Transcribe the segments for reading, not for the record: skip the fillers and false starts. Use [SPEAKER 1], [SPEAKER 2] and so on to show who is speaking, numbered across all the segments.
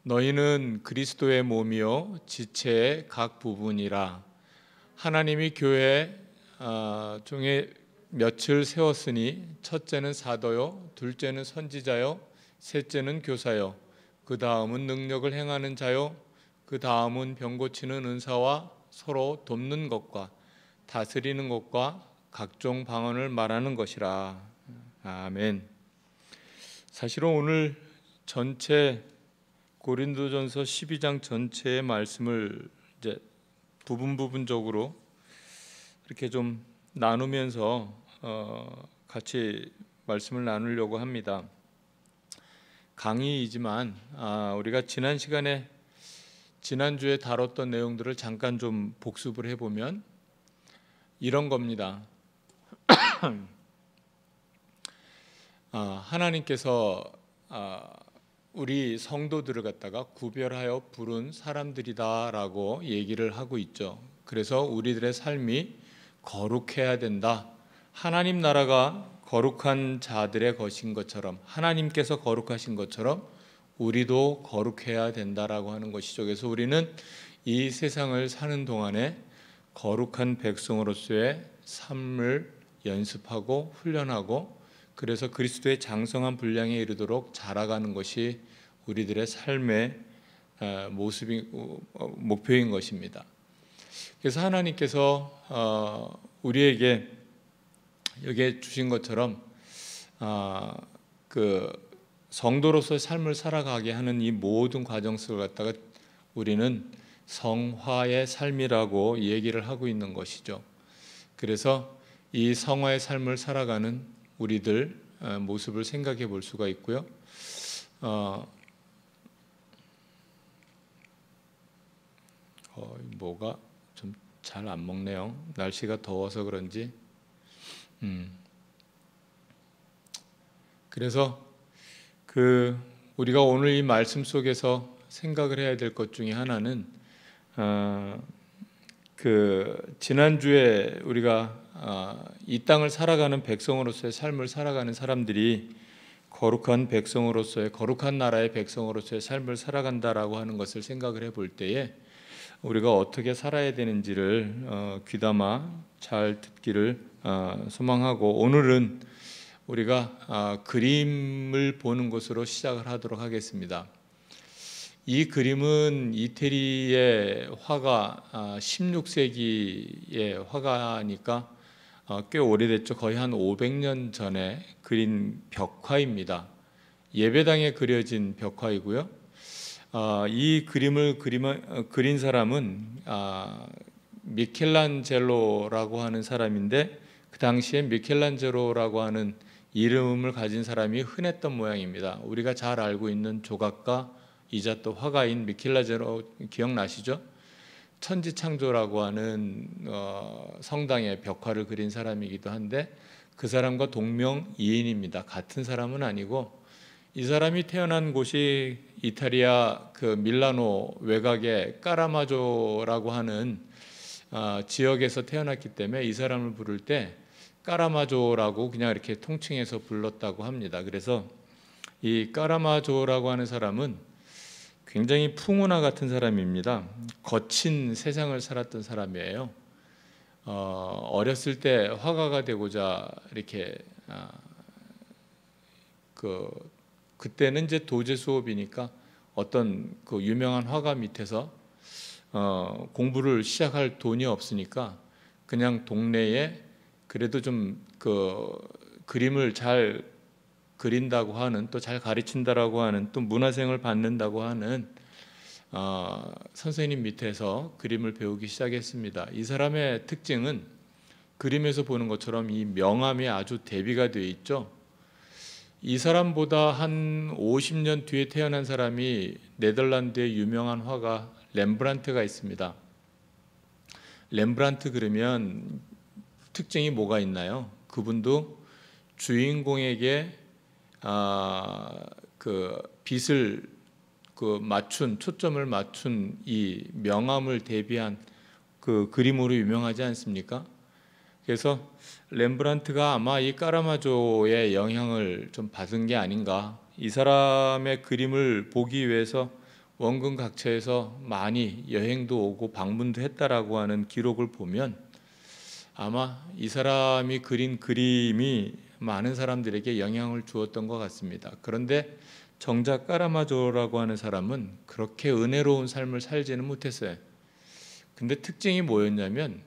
[SPEAKER 1] 너희는 그리스도의 몸이요 지체의 각 부분이라. 하나님이 교회 중에 몇을 세웠으니 첫째는 사도요, 둘째는 선지자요, 셋째는 교사요, 그 다음은 능력을 행하는 자요, 그 다음은 병 고치는 은사와 서로 돕는 것과 다스리는 것과 각종 방언을 말하는 것이라. 아멘. 사실은 오늘 전체 고린도전서 12장 전체의 말씀을 이제 부분적으로 이렇게 좀 나누면서 같이 말씀을 나누려고 합니다. 강의이지만 우리가 지난주에 다뤘던 내용들을 잠깐 좀 복습을 해보면 이런 겁니다. 하나님께서 우리 성도들을 갖다가 구별하여 부른 사람들이다라고 얘기를 하고 있죠. 그래서 우리들의 삶이 거룩해야 된다. 하나님 나라가 거룩한 자들의 것인 것처럼, 하나님께서 거룩하신 것처럼 우리도 거룩해야 된다라고 하는 것이죠. 그래서 우리는 이 세상을 사는 동안에 거룩한 백성으로서의 삶을 연습하고 훈련하고, 그래서 그리스도의 장성한 분량에 이르도록 자라가는 것이 우리들의 삶의 목표인 것입니다. 그래서 하나님께서 우리에게 여기에 주신 것처럼 그 성도로서의 삶을 살아가게 하는 이 모든 과정 속을 갖다가 우리는 성화의 삶이라고 얘기를 하고 있는 것이죠. 그래서 이 성화의 삶을 살아가는 우리들 모습을 생각해 볼 수가 있고요. 뭐가 좀 잘 안 먹네요. 날씨가 더워서 그런지. 그래서 우리가 오늘 이 말씀 속에서 생각을 해야 될 것 중에 하나는 지난주에 우리가 이 땅을 살아가는 백성으로서의 삶을 살아가는 사람들이 거룩한 백성으로서의, 거룩한 나라의 백성으로서의 삶을 살아간다라고 하는 것을 생각을 해볼 때에 우리가 어떻게 살아야 되는지를 귀담아 잘 듣기를 소망하고, 오늘은 우리가 그림을 보는 것으로 시작을 하도록 하겠습니다. 이 그림은 이태리의 화가 16세기의 화가니까 꽤 오래됐죠. 거의 한 500년 전에 그린 벽화입니다. 예배당에 그려진 벽화이고요. 이 그림을 그린 사람은 미켈란젤로라고 하는 사람인데, 그 당시에 미켈란젤로라고 하는 이름을 가진 사람이 흔했던 모양입니다. 우리가 잘 알고 있는 조각가이자 또 화가인 미켈란젤로 기억나시죠? 천지창조라고 하는 성당의 벽화를 그린 사람이기도 한데, 그 사람과 동명이인입니다. 같은 사람은 아니고, 이 사람이 태어난 곳이 이탈리아 밀라노 외곽의 까라마조라고 하는 지역에서 태어났기 때문에 이 사람을 부를 때 까라마조라고 그냥 이렇게 통칭해서 불렀다고 합니다. 그래서 이 까라마조라고 하는 사람은 굉장히 풍운화 같은 사람입니다. 거친 세상을 살았던 사람이에요. 어렸을 때 화가가 되고자 이렇게 그때는 이제 도제 수업이니까 어떤 유명한 화가 밑에서 공부를 시작할 돈이 없으니까 그냥 동네에 그래도 좀 그림을 잘 그린다고 하는, 또 잘 가르친다라고 하는, 또 문화생을 받는다고 하는 선생님 밑에서 그림을 배우기 시작했습니다. 이 사람의 특징은 그림에서 보는 것처럼 이 명암이 아주 대비가 되어 있죠. 이 사람보다 한 50년 뒤에 태어난 사람이 네덜란드의 유명한 화가 렘브란트가 있습니다. 렘브란트 그러면 특징이 뭐가 있나요? 그분도 주인공에게 빛을 초점을 맞춘 이 명암을 대비한 그림으로 유명하지 않습니까? 그래서 렘브란트가 아마 이 까라마조의 영향을 좀 받은 게 아닌가. 이 사람의 그림을 보기 위해서 원근 각처에서 많이 여행도 오고 방문도 했다라고 하는 기록을 보면 아마 이 사람이 그린 그림이 많은 사람들에게 영향을 주었던 것 같습니다. 그런데 정작 까라마조라고 하는 사람은 그렇게 은혜로운 삶을 살지는 못했어요. 근데 특징이 뭐였냐면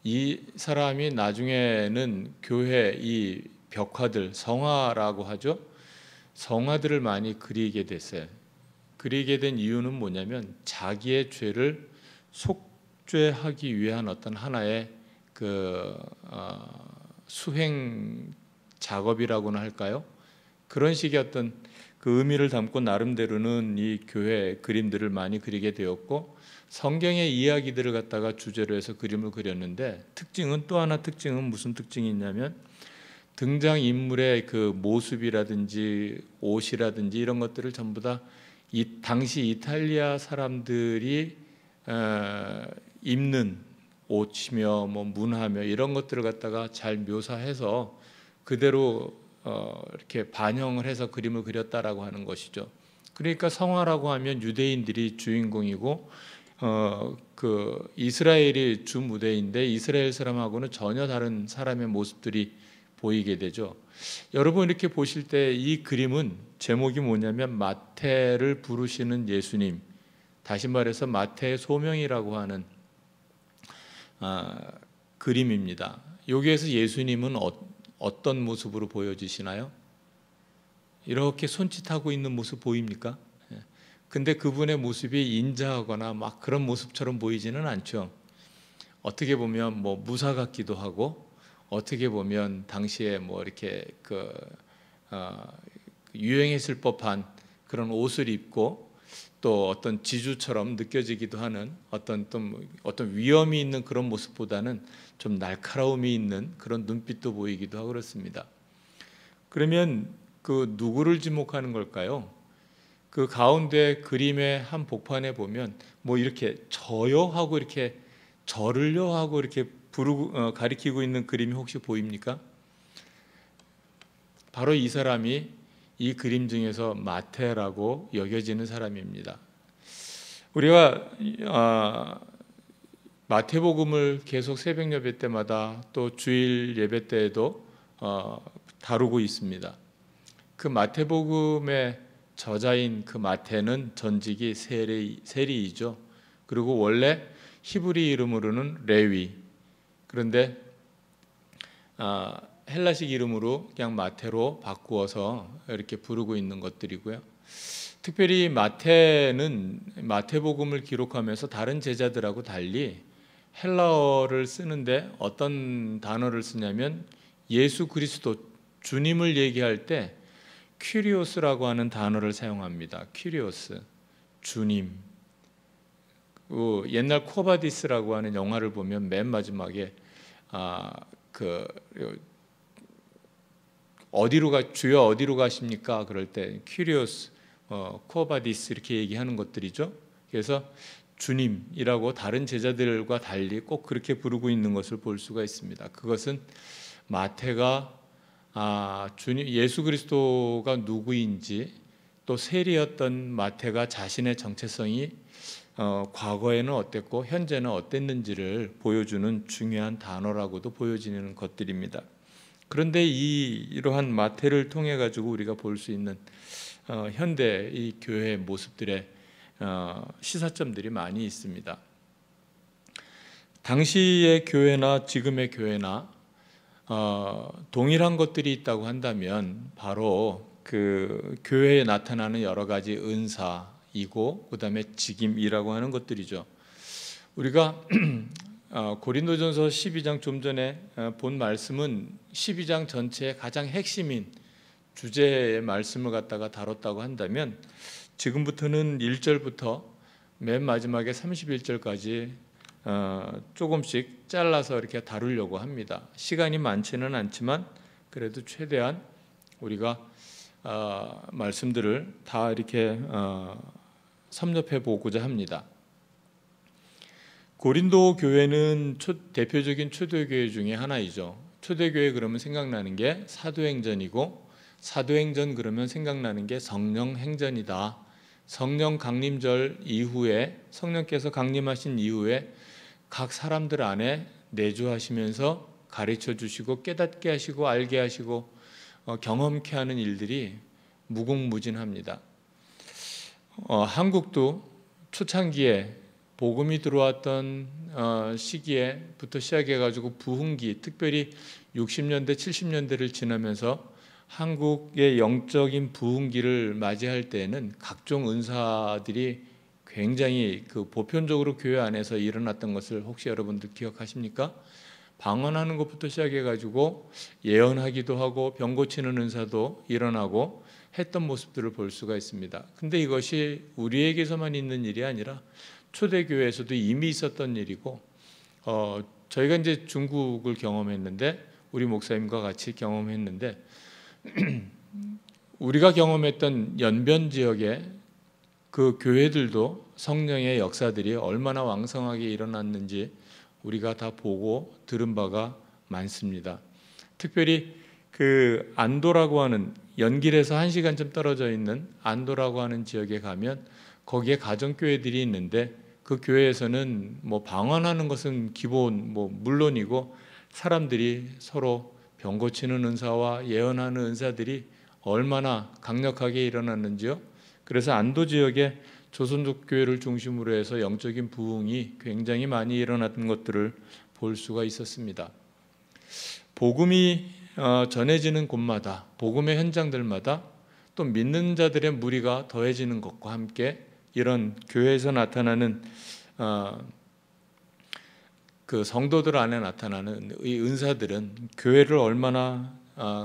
[SPEAKER 1] 이 사람이 나중에는 교회 이 벽화들, 성화라고 하죠. 성화들을 많이 그리게 됐어요. 그리게 된 이유는 뭐냐면 자기의 죄를 속죄하기 위한 어떤 하나의 그 수행 작업이라고나 할까요? 그런 식의 어떤 그 의미를 담고 나름대로는 이 교회 그림들을 많이 그리게 되었고 성경의 이야기들을 갖다가 주제로 해서 그림을 그렸는데 특징은 또 하나 특징은 무슨 특징이 있냐면 등장 인물의 그 모습이라든지 옷이라든지 이런 것들을 전부 다 이 당시 이탈리아 사람들이 입는 옷이며 뭐 문화며 이런 것들을 갖다가 잘 묘사해서 그대로 이렇게 반영을 해서 그림을 그렸다라고 하는 것이죠. 그러니까 성화라고 하면 유대인들이 주인공이고 그 이스라엘이 주 무대인데 이스라엘 사람하고는 전혀 다른 사람의 모습들이 보이게 되죠. 여러분 이렇게 보실 때 이 그림은 제목이 뭐냐면 마태를 부르시는 예수님, 다시 말해서 마태의 소명이라고 하는 그림입니다. 여기에서 예수님은 어떤 모습으로 보여지시나요? 이렇게 손짓하고 있는 모습 보입니까? 근데 그분의 모습이 인자하거나 막 그런 모습처럼 보이지는 않죠. 어떻게 보면 뭐 무사 같기도 하고 어떻게 보면 당시에 뭐 이렇게 유행했을 법한 그런 옷을 입고 또 어떤 지주처럼 느껴지기도 하는 어떤 위험이 있는 그런 모습보다는 좀 날카로움이 있는 그런 눈빛도 보이기도 하고 그렇습니다. 그러면 그 누구를 지목하는 걸까요? 그 가운데 그림의 한 복판에 보면 뭐 이렇게 저요 하고 이렇게 저를요 하고 이렇게 부르고 가리키고 있는 그림이 혹시 보입니까? 바로 이 사람이 이 그림 중에서 마태라고 여겨지는 사람입니다. 우리가 마태복음을 계속 새벽 예배 때마다 또 주일 예배 때에도 다루고 있습니다. 그 마태복음의 저자인 그 마태는 전직이 세리이죠. 그리고 원래 히브리 이름으로는 레위. 그런데 헬라식 이름으로 그냥 마태로 바꾸어서 이렇게 부르고 있는 것들이고요. 특별히 마태는 마태복음을 기록하면서 다른 제자들하고 달리 헬라어를 쓰는데 어떤 단어를 쓰냐면 예수 그리스도 주님을 얘기할 때 퀴리오스라고 하는 단어를 사용합니다. 퀴리오스, 주님. 옛날 코바디스라고 하는 영화를 보면 맨 마지막에 주여 어디로 가십니까? 그럴 때 퀴리오스, 코바디스 이렇게 얘기하는 것들이죠. 그래서 주님이라고 다른 제자들과 달리 꼭 그렇게 부르고 있는 것을 볼 수가 있습니다. 그것은 마태가 주님 예수 그리스도가 누구인지 또 세리였던 마태가 자신의 정체성이 과거에는 어땠고 현재는 어땠는지를 보여주는 중요한 단어라고도 보여지는 것들입니다. 그런데 이러한 마태를 통해 가지고 우리가 볼 수 있는 현대 이 교회의 모습들의 시사점들이 많이 있습니다. 당시의 교회나 지금의 교회나 동일한 것들이 있다고 한다면 바로 그 교회에 나타나는 여러 가지 은사이고 그다음에 직임이라고 하는 것들이죠. 우리가 고린도전서 12장 좀 전에 본 말씀은 12장 전체의 가장 핵심인 주제의 말씀을 갖다가 다뤘다고 한다면 지금부터는 1절부터 맨 마지막에 31절까지 조금씩 잘라서 이렇게 다루려고 합니다. 시간이 많지는 않지만 그래도 최대한 우리가 말씀들을 다 이렇게 섭렵해 보고자 합니다. 고린도 교회는 대표적인 초대교회 중에 하나이죠. 초대교회 그러면 생각나는 게 사도행전이고 사도행전 그러면 생각나는 게 성령행전이다. 성령 강림절 이후에, 성령께서 강림하신 이후에 각 사람들 안에 내주하시면서 가르쳐 주시고 깨닫게 하시고 알게 하시고 경험케 하는 일들이 무궁무진합니다. 한국도 초창기에 복음이 들어왔던 시기에부터 시작해가지고 부흥기, 특별히 60년대, 70년대를 지나면서 한국의 영적인 부흥기를 맞이할 때에는 각종 은사들이 굉장히 보편적으로 교회 안에서 일어났던 것을 혹시 여러분들 기억하십니까? 방언하는 것부터 시작해가지고 예언하기도 하고 병 고치는 은사도 일어나고 했던 모습들을 볼 수가 있습니다. 근데 이것이 우리에게서만 있는 일이 아니라 초대교회에서도 이미 있었던 일이고, 저희가 이제 중국을 경험했는데, 우리 목사님과 같이 경험했는데, 우리가 경험했던 연변 지역의 그 교회들도 성령의 역사들이 얼마나 왕성하게 일어났는지 우리가 다 보고 들은 바가 많습니다. 특별히 그 안도라고 하는, 연길에서 1시간쯤 떨어져 있는 안도라고 하는 지역에 가면 거기에 가정교회들이 있는데, 그 교회에서는 방언하는 것은 기본 물론이고, 사람들이 서로 병 고치는 은사와 예언하는 은사들이 얼마나 강력하게 일어났는지요. 그래서 안도 지역에 조선족 교회를 중심으로 해서 영적인 부흥이 굉장히 많이 일어났던 것들을 볼 수가 있었습니다. 복음이 전해지는 곳마다, 복음의 현장들마다 또 믿는 자들의 무리가 더해지는 것과 함께 이런 교회에서 나타나는 그 성도들 안에 나타나는 이 은사들은 교회를 얼마나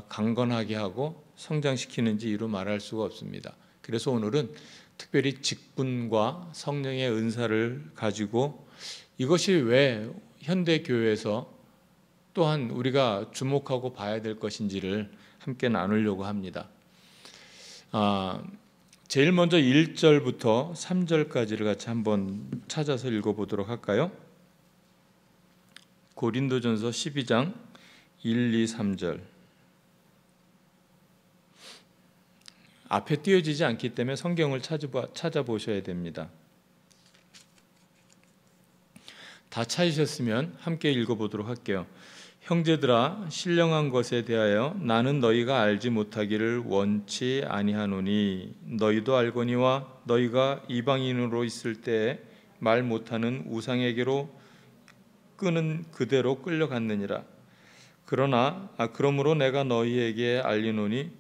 [SPEAKER 1] 강건하게 하고 성장시키는지 이루 말할 수가 없습니다. 그래서 오늘은 특별히 직분과 성령의 은사를 가지고 이것이 왜 현대 교회에서 또한 우리가 주목하고 봐야 될 것인지를 함께 나누려고 합니다. 제일 먼저 1절부터 3절까지를 같이 한번 찾아서 읽어보도록 할까요? 고린도전서 12장 1, 2, 3절. 앞에 띄어지지 않기 때문에 성경을 찾아보셔야 됩니다. 다 찾으셨으면 함께 읽어보도록 할게요. 형제들아, 신령한 것에 대하여 나는 너희가 알지 못하기를 원치 아니하노니 너희도 알거니와 너희가 이방인으로 있을 때에 말 못하는 우상에게로 끄는 그대로 끌려갔느니라. 그러므로 내가 너희에게 알리노니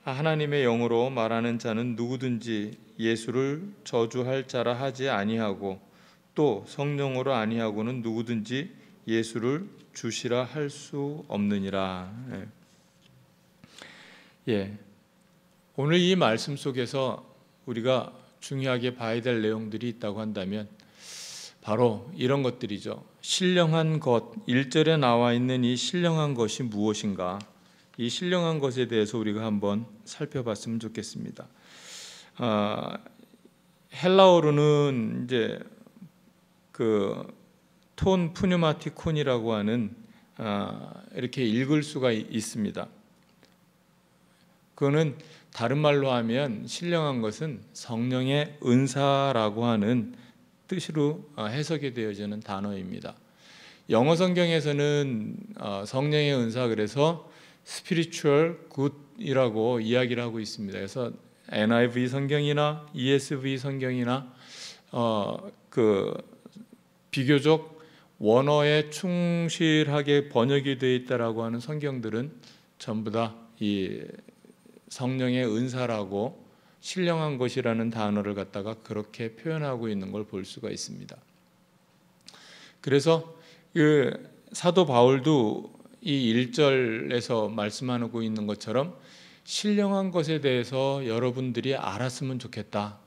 [SPEAKER 1] 하나님의 영으로 말하는 자는 누구든지 예수를 저주할 자라 하지 아니하고 또 성령으로 아니하고는 누구든지 예수를 주시라 할 수 없느니라. 오늘 이 말씀 속에서 우리가 중요하게 봐야 될 내용들이 있다고 한다면 바로 이런 것들이죠. 신령한 것, 1절에 나와 있는 이 신령한 것이 무엇인가? 이 신령한 것에 대해서 우리가 한번 살펴봤으면 좋겠습니다. 헬라어로는 이제 톤 푸뉴마티콘이라고 하는 이렇게 읽을 수가 있습니다. 그거는 다른 말로 하면 신령한 것은 성령의 은사라고 하는 뜻으로 해석이 되어지는 단어입니다. 영어 성경에서는 성령의 은사, 그래서 spiritual good이라고 이야기를 하고 있습니다. 그래서 NIV 성경이나 ESV 성경이나 비교적 원어에 충실하게 번역이 되어 있다라고 하는 성경들은 전부 다 이 성령의 은사라고 신령한 것이라는 단어를 갖다가 그렇게 표현하고 있는 걸 볼 수가 있습니다. 그래서 그 사도 바울도 이 1절에서 말씀하고 있는 것처럼 신령한 것에 대해서 여러분들이 알았으면 좋겠다,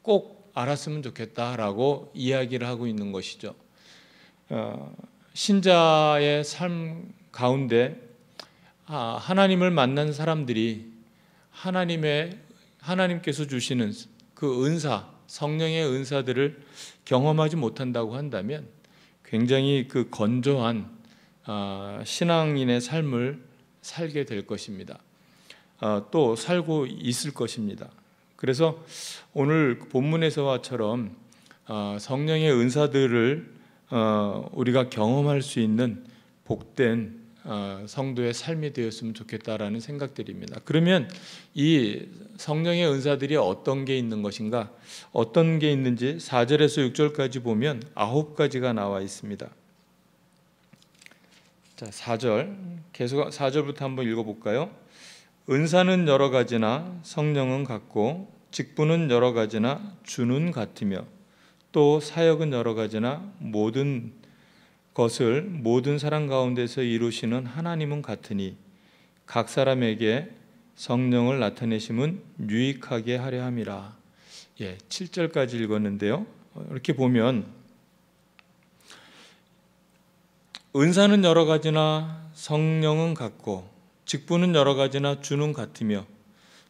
[SPEAKER 1] 꼭 알았으면 좋겠다라고 이야기를 하고 있는 것이죠. 신자의 삶 가운데 하나님을 만난 사람들이 하나님께서 주시는 그 은사, 성령의 은사들을 경험하지 못한다고 한다면 굉장히 그 건조한 신앙인의 삶을 살게 될 것입니다. 또 살고 있을 것입니다. 그래서 오늘 본문에서와처럼 성령의 은사들을 우리가 경험할 수 있는 복된 성도의 삶이 되었으면 좋겠다라는 생각들입니다. 그러면 이 성령의 은사들이 어떤 게 있는 것인가? 어떤 게 있는지 4절에서 6절까지 보면 9가지가 나와 있습니다. 자, 4절 계속 4절부터 한번 읽어볼까요? 은사는 여러 가지나 성령은 같고 직분은 여러 가지나 주는 같으며 또 사역은 여러 가지나 모든 것을 모든 사람 가운데서 이루시는 하나님은 같으니 각 사람에게 성령을 나타내심은 유익하게 하려 함이라. 7절까지 읽었는데요. 이렇게 보면 은사는 여러 가지나 성령은 같고 직분은 여러 가지나 주는 같으며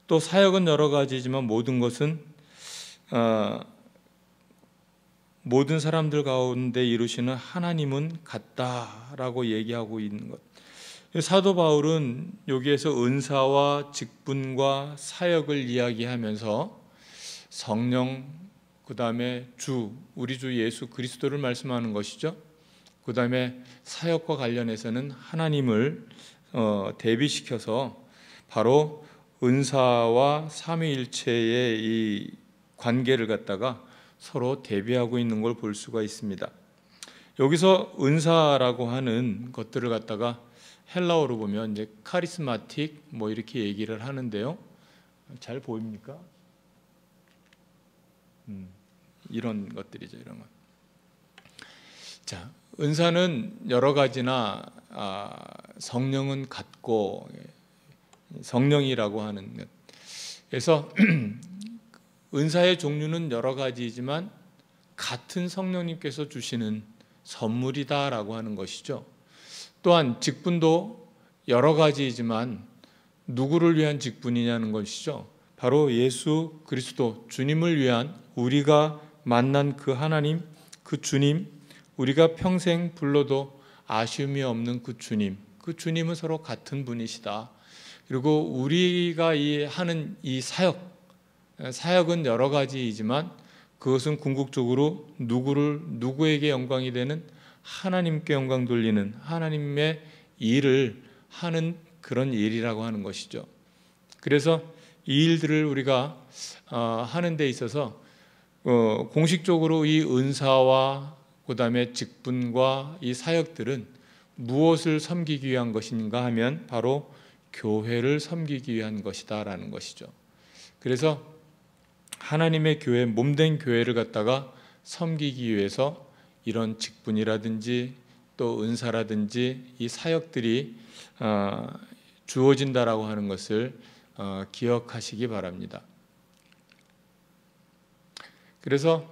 [SPEAKER 1] 또 사역은 여러 가지지만 모든 것은 모든 사람들 가운데 이루시는 하나님은 같다라고 얘기하고 있는 것. 사도 바울은 여기에서 은사와 직분과 사역을 이야기하면서 성령, 그 다음에 주, 우리 주 예수 그리스도를 말씀하는 것이죠. 그 다음에 사역과 관련해서는 하나님을 대비시켜서 바로 은사와 삼위일체의 이 관계를 갖다가 서로 대비하고 있는 걸 볼 수가 있습니다. 여기서 은사라고 하는 것들을 갖다가 헬라어로 보면 이제 카리스마틱 뭐 이렇게 얘기를 하는데요. 잘 보입니까? 이런 것들이죠, 이런 것. 자, 은사는 여러 가지나 성령은 같고 성령이라고 하는 것. 그래서 은사의 종류는 여러 가지이지만 같은 성령님께서 주시는 선물이다라고 하는 것이죠. 또한 직분도 여러 가지이지만 누구를 위한 직분이냐는 것이죠. 바로 예수 그리스도 주님을 위한 우리가 만난 그 하나님, 그 주님, 우리가 평생 불러도 아쉬움이 없는 그 주님은 서로 같은 분이시다. 그리고 우리가 하는 이 사역은 여러 가지이지만 그것은 궁극적으로 누구에게 영광이 되는 하나님께 영광 돌리는 하나님의 일을 하는 그런 일이라고 하는 것이죠. 그래서 이 일들을 우리가 하는 데 있어서 공식적으로 이 은사와 그 다음에 직분과 이 사역들은 무엇을 섬기기 위한 것인가 하면 바로 교회를 섬기기 위한 것이다라는 것이죠. 그래서 하나님의 교회, 몸된 교회를 갖다가 섬기기 위해서 이런 직분이라든지 또 은사라든지 이 사역들이 주어진다라고 하는 것을 기억하시기 바랍니다. 그래서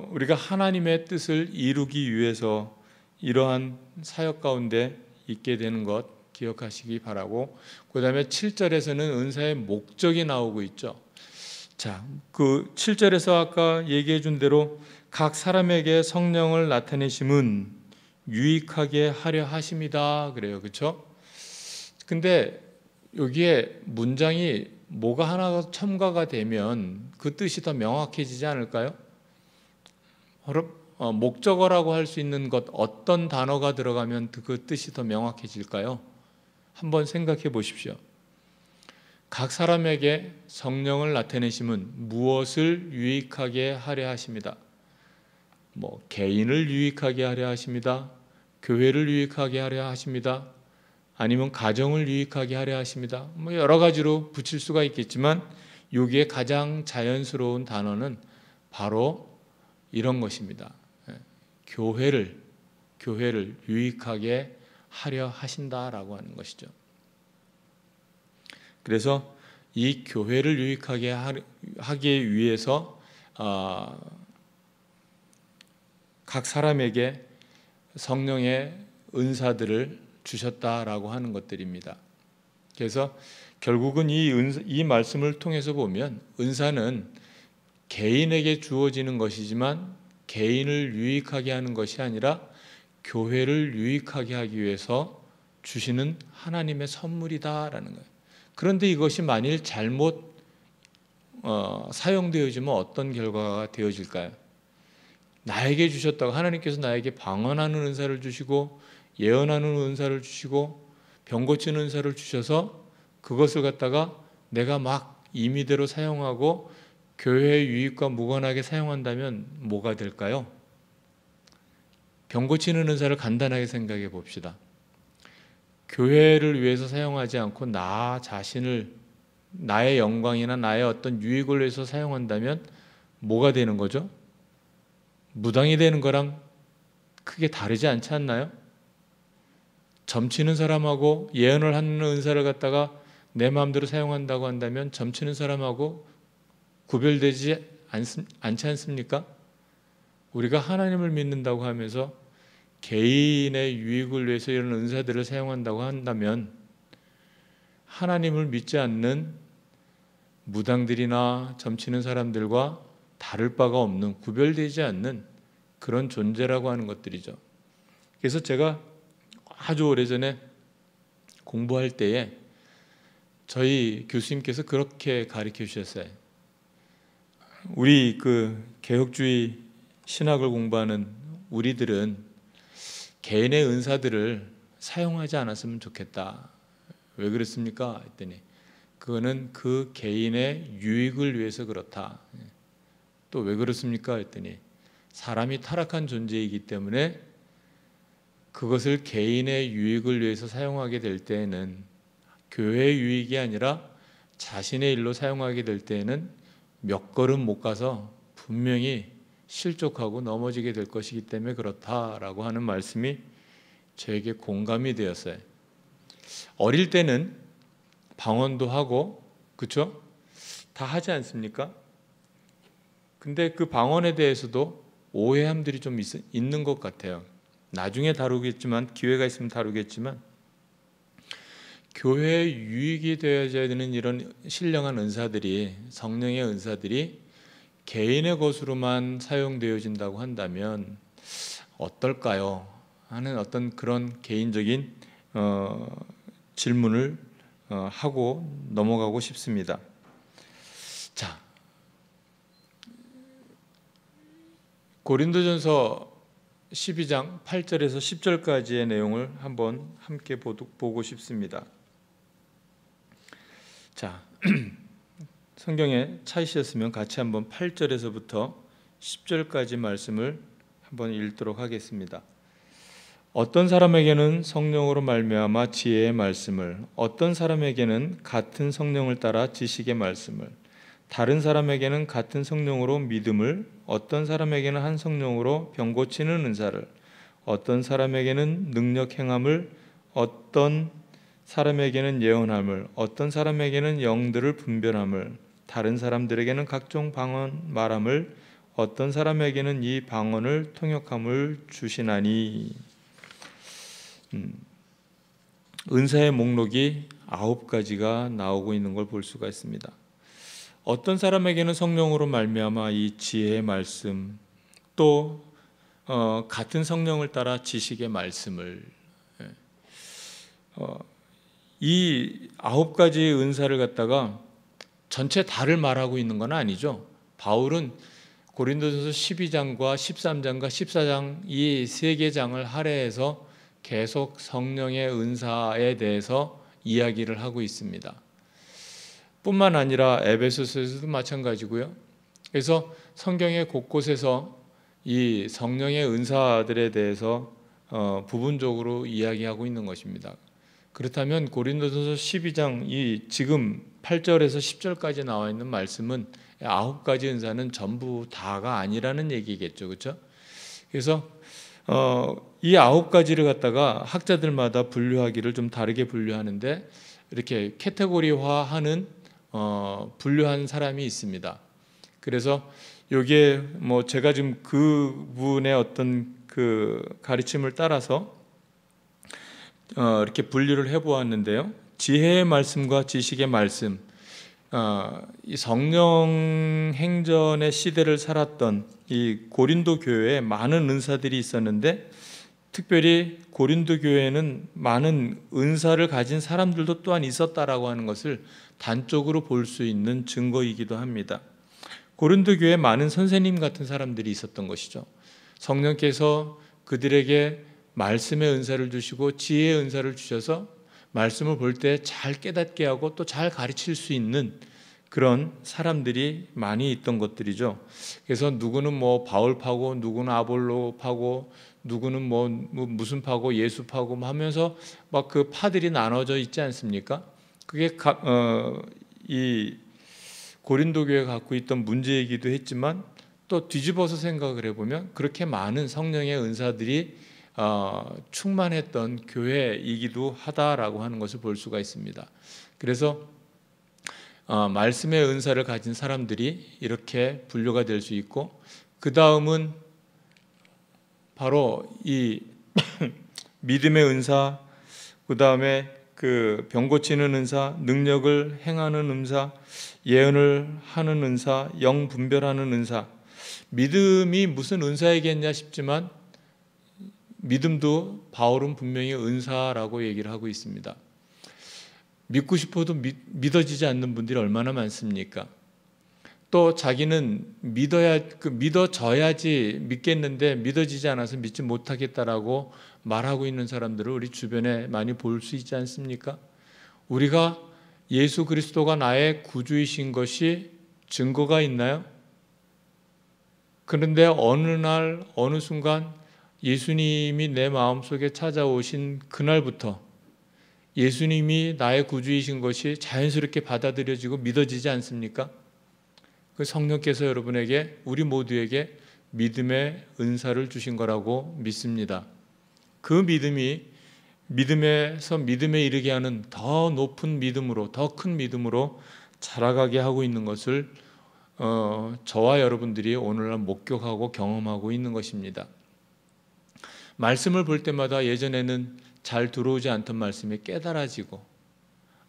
[SPEAKER 1] 우리가 하나님의 뜻을 이루기 위해서 이러한 사역 가운데 있게 되는 것 기억하시기 바라고, 그 다음에 7절에서는 은사의 목적이 나오고 있죠. 자, 그 7절에서 아까 얘기해 준 대로 각 사람에게 성령을 나타내심은 유익하게 하려 하심이다 그래요. 그렇죠? 근데 여기에 문장이 뭐가 하나가 첨가가 되면 그 뜻이 더 명확해지지 않을까요? 목적어라고 할 수 있는 것, 어떤 단어가 들어가면 그 뜻이 더 명확해질까요? 한번 생각해 보십시오. 각 사람에게 성령을 나타내심은 무엇을 유익하게 하려 하십니다. 개인을 유익하게 하려 하십니다. 교회를 유익하게 하려 하십니다. 아니면 가정을 유익하게 하려 하십니다. 여러 가지로 붙일 수가 있겠지만 여기에 가장 자연스러운 단어는 바로 이런 것입니다. 교회를 유익하게 하려 하신다라고 하는 것이죠. 그래서 이 교회를 유익하게 하기 위해서 각 사람에게 성령의 은사들을 주셨다라고 하는 것들입니다. 그래서 결국은 이 말씀을 통해서 보면 은사는 개인에게 주어지는 것이지만 개인을 유익하게 하는 것이 아니라 교회를 유익하게 하기 위해서 주시는 하나님의 선물이다라는 거예요. 그런데 이것이 만일 잘못 사용되어지면 어떤 결과가 되어질까요? 나에게 주셨다고 하나님께서 나에게 방언하는 은사를 주시고 예언하는 은사를 주시고 병 고치는 은사를 주셔서 그것을 갖다가 내가 막 임의대로 사용하고 교회의 유익과 무관하게 사용한다면 뭐가 될까요? 병 고치는 은사를 간단하게 생각해 봅시다. 교회를 위해서 사용하지 않고 나 자신을 나의 영광이나 나의 어떤 유익을 위해서 사용한다면 뭐가 되는 거죠? 무당이 되는 거랑 크게 다르지 않지 않나요? 점치는 사람하고 예언을 하는 은사를 갖다가 내 마음대로 사용한다고 한다면 점치는 사람하고 구별되지 않지 않습니까? 우리가 하나님을 믿는다고 하면서 개인의 유익을 위해서 이런 은사들을 사용한다고 한다면 하나님을 믿지 않는 무당들이나 점치는 사람들과 다를 바가 없는, 구별되지 않는 그런 존재라고 하는 것들이죠. 그래서 제가 아주 오래전에 공부할 때에 저희 교수님께서 그렇게 가르쳐 주셨어요. 우리 그 개혁주의 신학을 공부하는 우리들은 개인의 은사들을 사용하지 않았으면 좋겠다. 왜 그렇습니까? 했더니 그거는 그 개인의 유익을 위해서 그렇다. 또 왜 그렇습니까? 했더니 사람이 타락한 존재이기 때문에 그것을 개인의 유익을 위해서 사용하게 될 때에는 교회의 유익이 아니라 자신의 일로 사용하게 될 때에는 몇 걸음 못 가서 분명히 실족하고 넘어지게 될 것이기 때문에 그렇다라고 하는 말씀이 저에게 공감이 되었어요. 어릴 때는 방언도 하고 그렇죠? 다 하지 않습니까? 근데 그 방언에 대해서도 오해함들이 좀 있는 것 같아요. 나중에 다루겠지만 기회가 있으면 다루겠지만 교회의 유익이 되어야 되는 이런 신령한 은사들이 성령의 은사들이 개인의 것으로만 사용되어진다고 한다면 어떨까요? 하는 어떤 그런 개인적인 질문을 하고 넘어가고 싶습니다. 자, 고린도전서 12장 8절에서 10절까지의 내용을 한번 함께 보고 싶습니다. 자, 성경에 찾으셨으면 같이 한번 8절에서부터 10절까지 말씀을 한번 읽도록 하겠습니다. 어떤 사람에게는 성령으로 말미암아 지혜의 말씀을, 어떤 사람에게는 같은 성령을 따라 지식의 말씀을, 다른 사람에게는 같은 성령으로 믿음을, 어떤 사람에게는 한 성령으로 병 고치는 은사를, 어떤 사람에게는 능력 행함을, 어떤 사람에게는 예언함을, 어떤 사람에게는 영들을 분별함을, 다른 사람들에게는 각종 방언 말함을, 어떤 사람에게는 이 방언을 통역함을 주시나니. 은사의 목록이 9가지가 나오고 있는 걸 볼 수가 있습니다. 어떤 사람에게는 성령으로 말미암아 이 지혜의 말씀, 또 같은 성령을 따라 지식의 말씀을, 이 9가지의 은사를 갖다가 전체 다를 말하고 있는 건 아니죠. 바울은 고린도전서 12장과 13장과 14장 이 3개 장을 할애해서 계속 성령의 은사에 대해서 이야기를 하고 있습니다. 뿐만 아니라 에베소서에서도 마찬가지고요. 그래서 성경의 곳곳에서 이 성령의 은사들에 대해서 부분적으로 이야기하고 있는 것입니다. 그렇다면 고린도전서 12장 이 지금 8절에서 10절까지 나와 있는 말씀은 9가지 은사는 전부 다가 아니라는 얘기겠죠. 그렇죠? 그래서 이 9가지를 갖다가 학자들마다 분류하기를 좀 다르게 분류하는데 이렇게 카테고리화하는 분류한 사람이 있습니다. 그래서 여기에 뭐 제가 지금 그분의 어떤 그 가르침을 따라서 이렇게 분류를 해보았는데요. 지혜의 말씀과 지식의 말씀, 이 성령 행전의 시대를 살았던 이 고린도 교회에 많은 은사들이 있었는데 특별히 고린도 교회에는 많은 은사를 가진 사람들도 또한 있었다라고 하는 것을 단적으로 볼 수 있는 증거이기도 합니다. 고린도 교회에 많은 선생님 같은 사람들이 있었던 것이죠. 성령께서 그들에게 말씀의 은사를 주시고 지혜의 은사를 주셔서 말씀을 볼 때 잘 깨닫게 하고 또 잘 가르칠 수 있는 그런 사람들이 많이 있던 것들이죠. 그래서 누구는 뭐 바울파고, 누구는 아볼로파고, 누구는 뭐 무슨 파고, 예수파고 하면서 막 그 파들이 나눠져 있지 않습니까? 그게 이 고린도 교회가 갖고 있던 문제이기도 했지만 또 뒤집어서 생각을 해보면 그렇게 많은 성령의 은사들이 충만했던 교회이기도 하다라고 하는 것을 볼 수가 있습니다. 그래서 말씀의 은사를 가진 사람들이 이렇게 분류가 될 수 있고, 그 다음은 바로 이 믿음의 은사, 그 다음에 그 병 고치는 은사, 능력을 행하는 은사, 예언을 하는 은사, 영 분별하는 은사. 믿음이 무슨 은사이겠냐 싶지만 믿음도 바울은 분명히 은사라고 얘기를 하고 있습니다. 믿고 싶어도 믿어지지 않는 분들이 얼마나 많습니까? 또 자기는 믿어져야지 믿겠는데 믿어지지 않아서 믿지 못하겠다라고 말하고 있는 사람들을 우리 주변에 많이 볼 수 있지 않습니까? 우리가 예수 그리스도가 나의 구주이신 것이 증거가 있나요? 그런데 어느 날 어느 순간 예수님이 내 마음속에 찾아오신 그날부터 예수님이 나의 구주이신 것이 자연스럽게 받아들여지고 믿어지지 않습니까? 그 성령께서 여러분에게, 우리 모두에게 믿음의 은사를 주신 거라고 믿습니다. 그 믿음이 믿음에서 믿음에 이르게 하는 더 높은 믿음으로, 더 큰 믿음으로 자라가게 하고 있는 것을 저와 여러분들이 오늘날 목격하고 경험하고 있는 것입니다. 말씀을 볼 때마다 예전에는 잘 들어오지 않던 말씀이 깨달아지고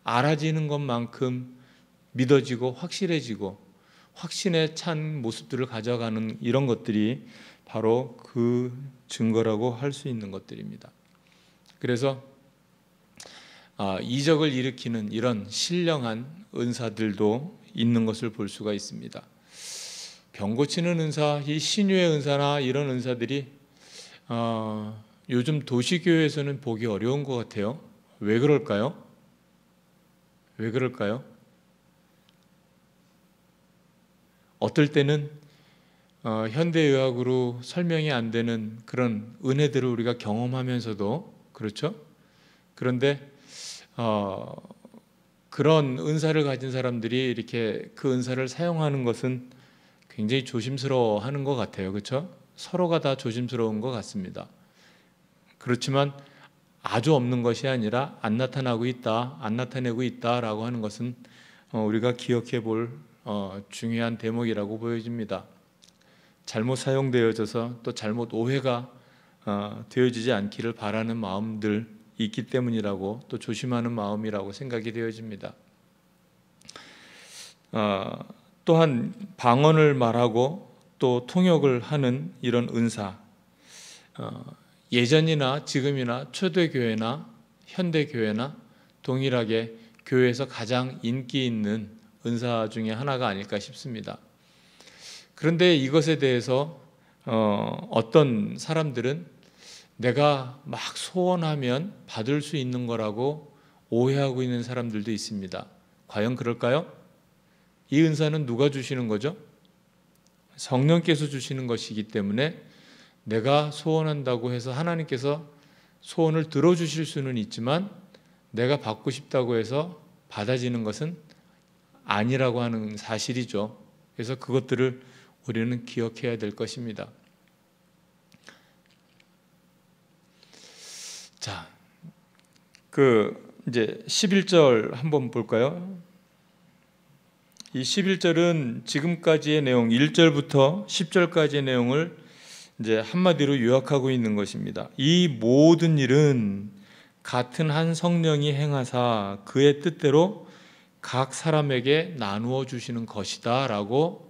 [SPEAKER 1] 알아지는 것만큼 믿어지고 확실해지고 확신에 찬 모습들을 가져가는 이런 것들이 바로 그 증거라고 할 수 있는 것들입니다. 그래서 이적을 일으키는 이런 신령한 은사들도 있는 것을 볼 수가 있습니다. 병 고치는 은사, 이 신유의 은사나 이런 은사들이 요즘 도시교회에서는 보기 어려운 것 같아요. 왜 그럴까요? 왜 그럴까요? 어떨 때는 현대의학으로 설명이 안 되는 그런 은혜들을 우리가 경험하면서도 그렇죠? 그런데 그런 은사를 가진 사람들이 이렇게 그 은사를 사용하는 것은 굉장히 조심스러워하는 것 같아요. 그렇죠? 서로가 다 조심스러운 것 같습니다. 그렇지만 아주 없는 것이 아니라 안 나타나고 있다, 안 나타내고 있다라고 하는 것은 우리가 기억해 볼 중요한 대목이라고 보여집니다. 잘못 사용되어져서 또 잘못 오해가 되어지지 않기를 바라는 마음들 있기 때문이라고, 또 조심하는 마음이라고 생각이 되어집니다. 또한 방언을 말하고 또 통역을 하는 이런 은사, 예전이나 지금이나 초대교회나 현대교회나 동일하게 교회에서 가장 인기 있는 은사 중에 하나가 아닐까 싶습니다. 그런데 이것에 대해서 어떤 사람들은 내가 막 소원하면 받을 수 있는 거라고 오해하고 있는 사람들도 있습니다. 과연 그럴까요? 이 은사는 누가 주시는 거죠? 성령께서 주시는 것이기 때문에 내가 소원한다고 해서 하나님께서 소원을 들어주실 수는 있지만 내가 받고 싶다고 해서 받아지는 것은 아니라고 하는 사실이죠. 그래서 그것들을 우리는 기억해야 될 것입니다. 자, 이제 11절 한번 볼까요? 이 11절은 지금까지의 내용, 1절부터 10절까지의 내용을 이제 한마디로 요약하고 있는 것입니다. 이 모든 일은 같은 한 성령이 행하사 그의 뜻대로 각 사람에게 나누어 주시는 것이다 라고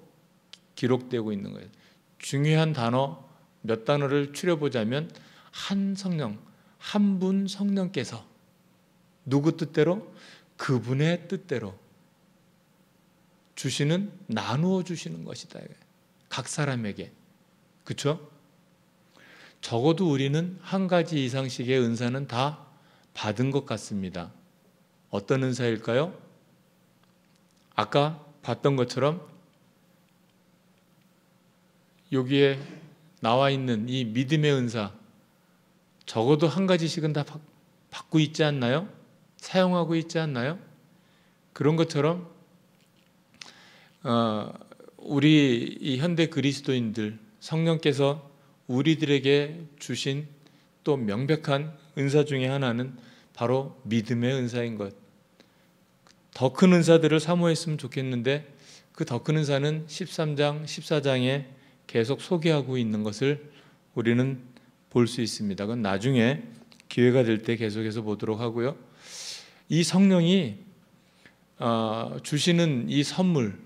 [SPEAKER 1] 기록되고 있는 거예요. 중요한 단어 몇 단어를 추려보자면 한 성령, 한 분 성령께서 누구 뜻대로? 그분의 뜻대로 주시는 나누어 주시는 것이다. 각 사람에게. 그렇죠? 적어도 우리는 한 가지 이상씩의 은사는 다 받은 것 같습니다. 어떤 은사일까요? 아까 봤던 것처럼 여기에 나와 있는 이 믿음의 은사, 적어도 한 가지씩은 다 받고 있지 않나요? 사용하고 있지 않나요? 그런 것처럼 우리 이 현대 그리스도인들, 성령께서 우리들에게 주신 또 명백한 은사 중에 하나는 바로 믿음의 은사인 것. 더 큰 은사들을 사모했으면 좋겠는데 그 더 큰 은사는 13장, 14장에 계속 소개하고 있는 것을 우리는 볼 수 있습니다. 그건 나중에 기회가 될 때 계속해서 보도록 하고요. 이 성령이 주시는 이 선물,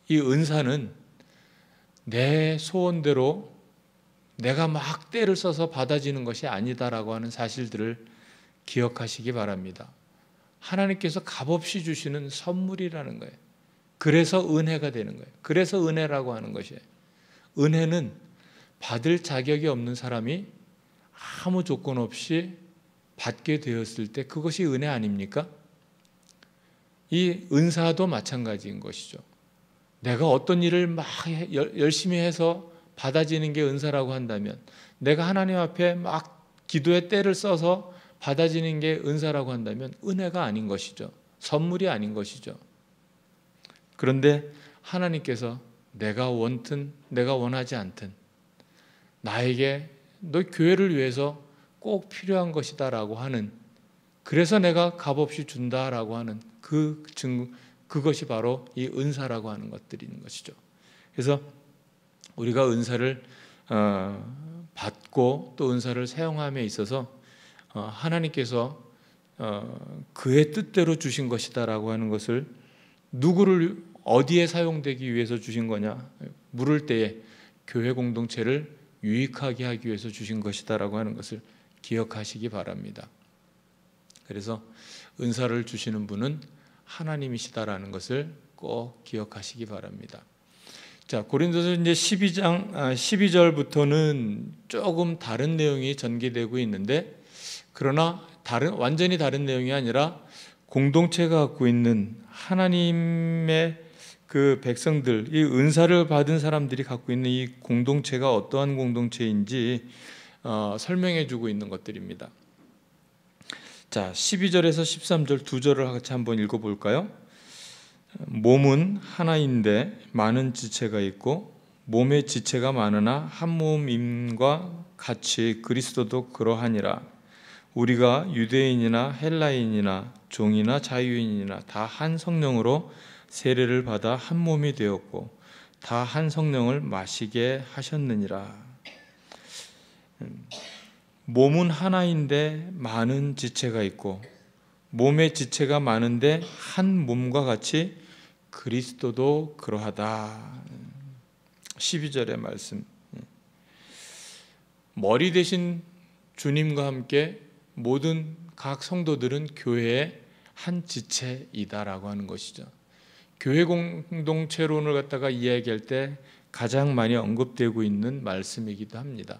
[SPEAKER 1] 이 은사는 내 소원대로 내가 막 때를 써서 받아지는 것이 아니다라고 하는 사실들을 기억하시기 바랍니다. 하나님께서 값없이 주시는 선물이라는 거예요. 그래서 은혜가 되는 거예요. 그래서 은혜라고 하는 것이에요. 은혜는 받을 자격이 없는 사람이 아무 조건 없이 받게 되었을 때 그것이 은혜 아닙니까? 이 은사도 마찬가지인 것이죠. 내가 어떤 일을 막 열심히 해서 받아지는 게 은사라고 한다면, 내가 하나님 앞에 막 기도의 때를 써서 받아지는 게 은사라고 한다면 은혜가 아닌 것이죠. 선물이 아닌 것이죠. 그런데 하나님께서 내가 원든 내가 원하지 않든 나에게 너 교회를 위해서 꼭 필요한 것이다 라고 하는, 그래서 내가 값없이 준다라고 하는 그것이 바로 이 은사라고 하는 것들인 것이죠. 그래서 우리가 은사를 받고 또 은사를 사용함에 있어서 하나님께서 그의 뜻대로 주신 것이다라고 하는 것을, 누구를 어디에 사용되기 위해서 주신 거냐, 물을 때에 교회 공동체를 유익하게 하기 위해서 주신 것이다라고 하는 것을 기억하시기 바랍니다. 그래서 은사를 주시는 분은 하나님이시다라는 것을 꼭 기억하시기 바랍니다. 자, 고린도서 이제 12장 12절부터는 조금 다른 내용이 전개되고 있는데, 그러나 완전히 다른 내용이 아니라 공동체가 갖고 있는 하나님의 그 백성들, 이 은사를 받은 사람들이 갖고 있는 이 공동체가 어떠한 공동체인지 설명해 주고 있는 것들입니다. 자, 12절에서 13절 두 절을 같이 한번 읽어볼까요? 몸은 하나인데 많은 지체가 있고 몸의 지체가 많으나 한 몸임과 같이 그리스도도 그러하니라. 우리가 유대인이나 헬라인이나 종이나 자유인이나 다 한 성령으로 세례를 받아 한 몸이 되었고 다 한 성령을 마시게 하셨느니라. 몸은 하나인데 많은 지체가 있고 몸의 지체가 많은데 한 몸과 같이 그리스도도 그러하다. 12절의 말씀. 머리 대신 주님과 함께 모든 각 성도들은 교회의 한 지체이다라고 하는 것이죠. 교회 공동체론을 갖다가 이야기할 때 가장 많이 언급되고 있는 말씀이기도 합니다.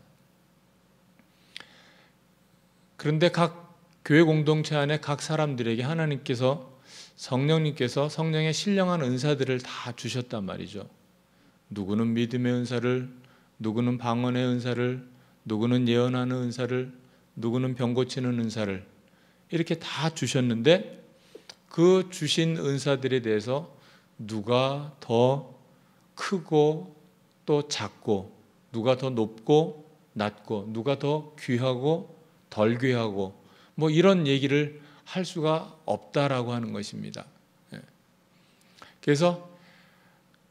[SPEAKER 1] 그런데 각 교회 공동체 안에 각 사람들에게 하나님께서, 성령님께서 성령의 신령한 은사들을 다 주셨단 말이죠. 누구는 믿음의 은사를, 누구는 방언의 은사를, 누구는 예언하는 은사를, 누구는 병 고치는 은사를 이렇게 다 주셨는데, 그 주신 은사들에 대해서 누가 더 크고 또 작고, 누가 더 높고 낮고, 누가 더 귀하고 덜 귀하고, 뭐 이런 얘기를 할 수가 없다라고 하는 것입니다. 그래서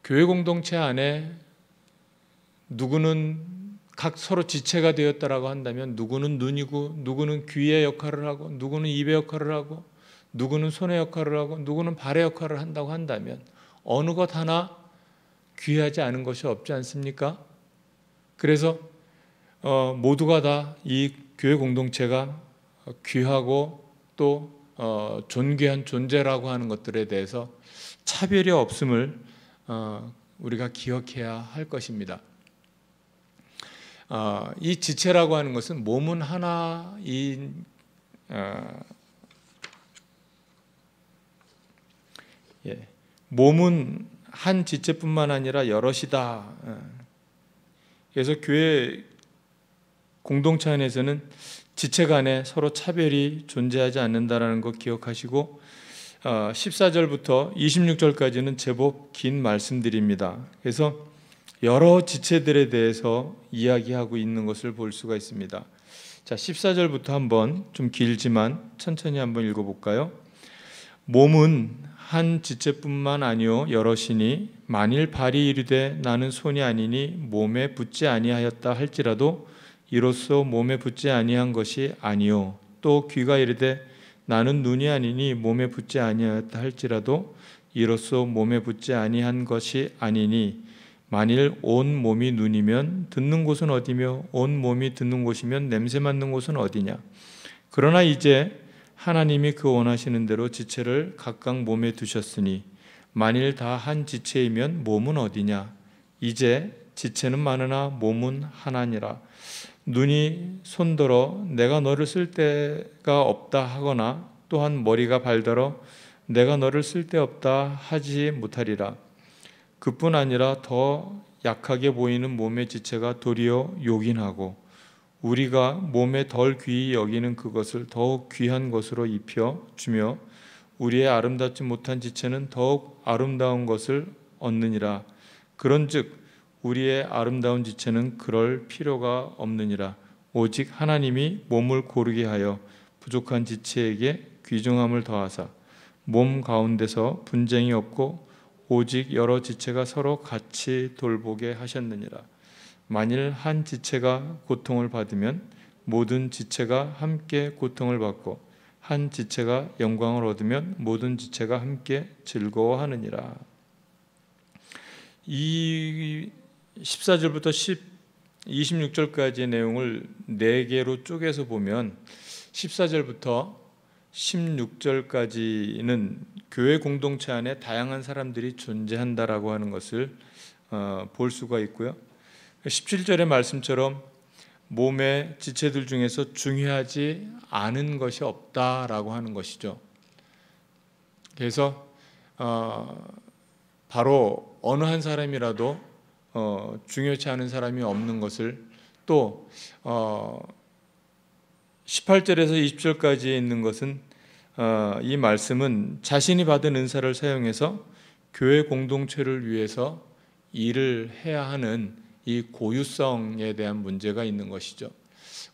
[SPEAKER 1] 교회 공동체 안에 누구는 각 서로 지체가 되었다라고 한다면, 누구는 눈이고 누구는 귀의 역할을 하고 누구는 입의 역할을 하고 누구는 손의 역할을 하고 누구는 발의 역할을 한다고 한다면 어느 것 하나 귀하지 않은 것이 없지 않습니까? 그래서 모두가 다 이 교회 공동체가 귀하고 또 존귀한 존재라고 하는 것들에 대해서 차별이 없음을 우리가 기억해야 할 것입니다. 이 지체라고 하는 것은 몸은 하나인 몸은 한 지체뿐만 아니라 여럿이다. 그래서 교회 공동체 안에서는 지체 간에 서로 차별이 존재하지 않는다라는 것 기억하시고 14절부터 26절까지는 제법 긴 말씀들입니다. 그래서 여러 지체들에 대해서 이야기하고 있는 것을 볼 수가 있습니다. 자, 14절부터 한번 좀 길지만 천천히 한번 읽어볼까요? 몸은 한 지체뿐만 아니요 여럿이니 만일 발이 이르되 나는 손이 아니니 몸에 붙지 아니하였다 할지라도 이로써 몸에 붙지 아니한 것이 아니요 또 귀가 이르되 나는 눈이 아니니 몸에 붙지 아니하였다 할지라도 이로써 몸에 붙지 아니한 것이 아니니 만일 온 몸이 눈이면 듣는 곳은 어디며 온 몸이 듣는 곳이면 냄새 맡는 곳은 어디냐. 그러나 이제 하나님이 그 원하시는 대로 지체를 각각 몸에 두셨으니 만일 다 한 지체이면 몸은 어디냐. 이제 지체는 많으나 몸은 하나니라. 눈이 손들어 내가 너를 쓸 데가 없다 하거나 또한 머리가 발더러 내가 너를 쓸 데 없다 하지 못하리라. 그뿐 아니라 더 약하게 보이는 몸의 지체가 도리어 요긴하고 우리가 몸에 덜 귀히 여기는 그것을 더욱 귀한 것으로 입혀 주며 우리의 아름답지 못한 지체는 더욱 아름다운 것을 얻느니라. 그런즉 우리의 아름다운 지체는 그럴 필요가 없느니라. 오직 하나님이 몸을 고르게 하여 부족한 지체에게 귀중함을 더하사 몸 가운데서 분쟁이 없고 오직 여러 지체가 서로 같이 돌보게 하셨느니라. 만일 한 지체가 고통을 받으면 모든 지체가 함께 고통을 받고 한 지체가 영광을 얻으면 모든 지체가 함께 즐거워하느니라. 이 14절부터 26절까지의 내용을 4개로 쪼개서 보면 14절부터 16절까지는 교회 공동체 안에 다양한 사람들이 존재한다라고 하는 것을 볼 수가 있고요. 17절의 말씀처럼 몸의 지체들 중에서 중요하지 않은 것이 없다라고 하는 것이죠. 그래서 바로 어느 한 사람이라도 중요치 않은 사람이 없는 것을 또 18절에서 20절까지에 있는 것은 이 말씀은 자신이 받은 은사를 사용해서 교회 공동체를 위해서 일을 해야 하는 이 고유성에 대한 문제가 있는 것이죠.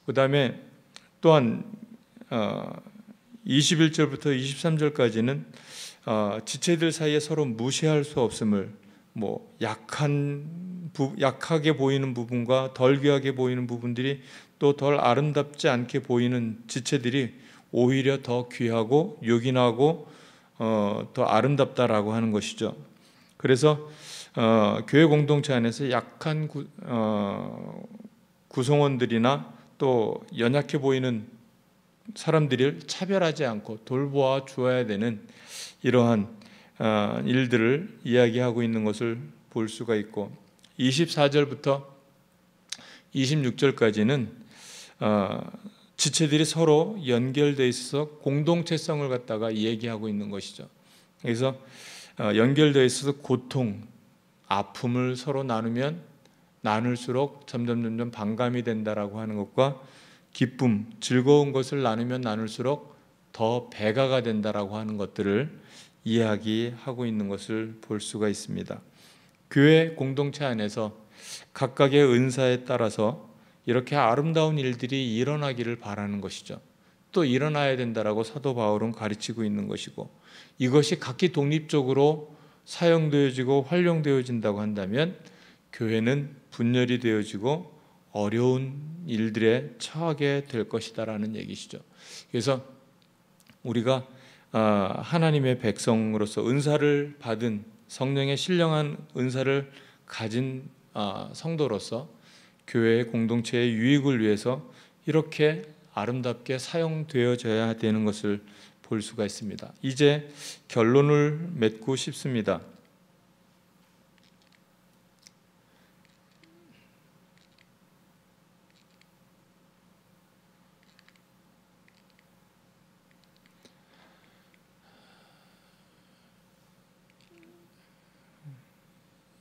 [SPEAKER 1] 그 다음에 또한 21절부터 23절까지는 지체들 사이에 서로 무시할 수 없음을 약하게 보이는 부분과 덜 귀하게 보이는 부분들이 또 덜 아름답지 않게 보이는 지체들이 오히려 더 귀하고 요긴하고 더 아름답다라고 하는 것이죠. 그래서 교회 공동체 안에서 약한 구성원들이나 또 연약해 보이는 사람들을 차별하지 않고 돌보아 주어야 되는 이러한 일들을 이야기하고 있는 것을 볼 수가 있고 24절부터 26절까지는 지체들이 서로 연결되어 있어서 공동체성을 갖다가 얘기하고 있는 것이죠. 그래서 연결되어 있어서 고통, 아픔을 서로 나누면 나눌수록 점점 반감이 된다라고 하는 것과 기쁨, 즐거운 것을 나누면 나눌수록 더 배가가 된다라고 하는 것들을 이야기하고 있는 것을 볼 수가 있습니다. 교회 공동체 안에서 각각의 은사에 따라서 이렇게 아름다운 일들이 일어나기를 바라는 것이죠. 또 일어나야 된다라고 사도 바울은 가르치고 있는 것이고 이것이 각기 독립적으로 사용되어지고 활용되어진다고 한다면 교회는 분열이 되어지고 어려운 일들에 처하게 될 것이다라는 얘기시죠. 그래서 우리가 하나님의 백성으로서 은사를 받은 성령의 신령한 은사를 가진 성도로서 교회의 공동체의 유익을 위해서 이렇게 아름답게 사용되어져야 되는 것을 볼 수가 있습니다. 이제 결론을 맺고 싶습니다.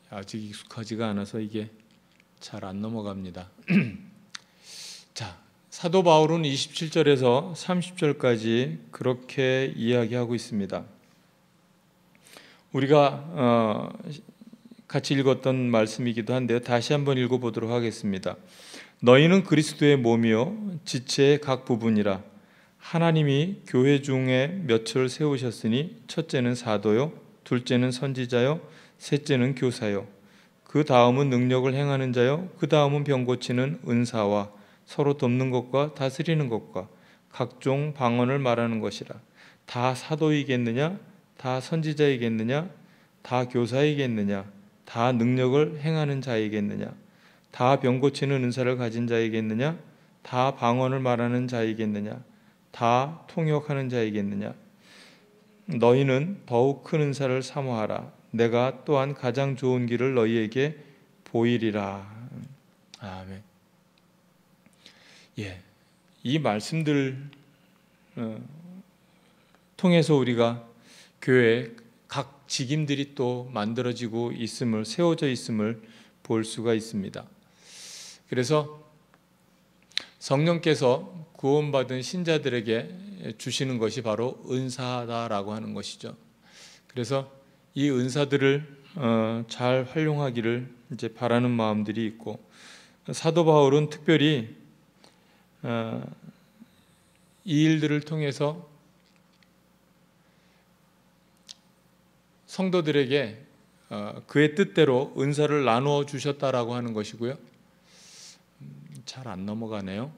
[SPEAKER 1] 아직 익숙하지가 않아서 이게 잘 안 넘어갑니다. 자, 사도 바울은 27절에서 30절까지 그렇게 이야기하고 있습니다. 우리가 같이 읽었던 말씀이기도 한데요. 다시 한번 읽어보도록 하겠습니다. 너희는 그리스도의 몸이요 지체의 각 부분이라. 하나님이 교회 중에 몇을 세우셨으니 첫째는 사도요, 둘째는 선지자요, 셋째는 교사요, 그 다음은 능력을 행하는 자요, 그 다음은 병 고치는 은사와 서로 돕는 것과 다스리는 것과 각종 방언을 말하는 것이라. 다 사도이겠느냐? 다 선지자이겠느냐? 다 교사이겠느냐? 다 능력을 행하는 자이겠느냐? 다 병 고치는 은사를 가진 자이겠느냐? 다 방언을 말하는 자이겠느냐? 다 통역하는 자이겠느냐? 너희는 더욱 큰 은사를 사모하라. 내가 또한 가장 좋은 길을 너희에게 보이리라. 아멘. 예, 이 말씀들 통해서 우리가 교회 각 직임들이 또 만들어지고 있음을, 세워져 있음을 볼 수가 있습니다. 그래서 성령께서 구원받은 신자들에게 주시는 것이 바로 은사다라고 하는 것이죠. 그래서 이 은사들을 잘 활용하기를 이제 바라는 마음들이 있고, 사도 바울은 특별히 이 일들을 통해서 성도들에게 그의 뜻대로 은사를 나누어 주셨다라고 하는 것이고요. 잘 안 넘어가네요.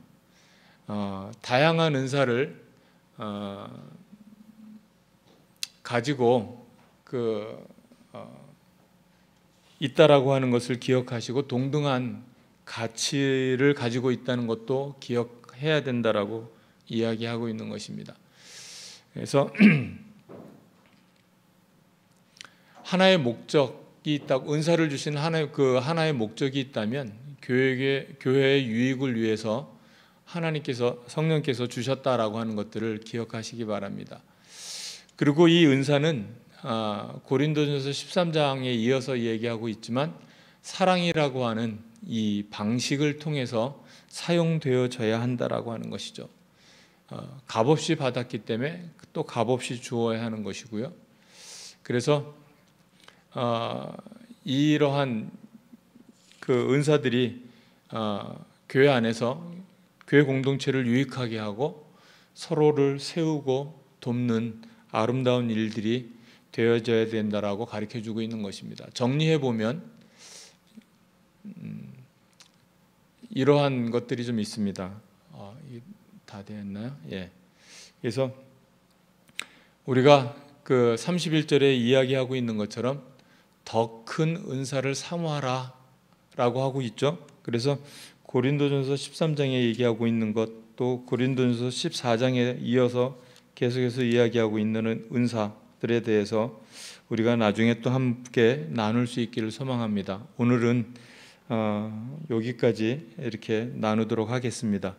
[SPEAKER 1] 다양한 은사를 가지고 있다라고 하는 것을 기억하시고 동등한 가치를 가지고 있다는 것도 기억해야 된다라고 이야기하고 있는 것입니다. 그래서 하나의 목적이 있다고, 은사를 주신 하나의 목적이 있다면 교회의 유익을 위해서 하나님께서, 성령께서 주셨다라고 하는 것들을 기억하시기 바랍니다. 그리고 이 은사는 고린도전서 13장에 이어서 얘기하고 있지만 사랑이라고 하는 이 방식을 통해서 사용되어져야 한다라고 하는 것이죠. 값없이 받았기 때문에 또 값없이 주어야 하는 것이고요. 그래서 이러한 그 은사들이 교회 안에서 교회 공동체를 유익하게 하고 서로를 세우고 돕는 아름다운 일들이 되어져야 된다라고 가르쳐주고 있는 것입니다. 정리해 보면 이러한 것들이 좀 있습니다. 다 되었나요? 예. 그래서 우리가 그 31절에 이야기하고 있는 것처럼 더 큰 은사를 사모하라 라고 하고 있죠. 그래서 고린도전서 13장에 얘기하고 있는 것도 고린도전서 14장에 이어서 계속해서 이야기하고 있는 은사들에 대해서 우리가 나중에 또 함께 나눌 수 있기를 소망합니다. 오늘은 여기까지 이렇게 나누도록 하겠습니다.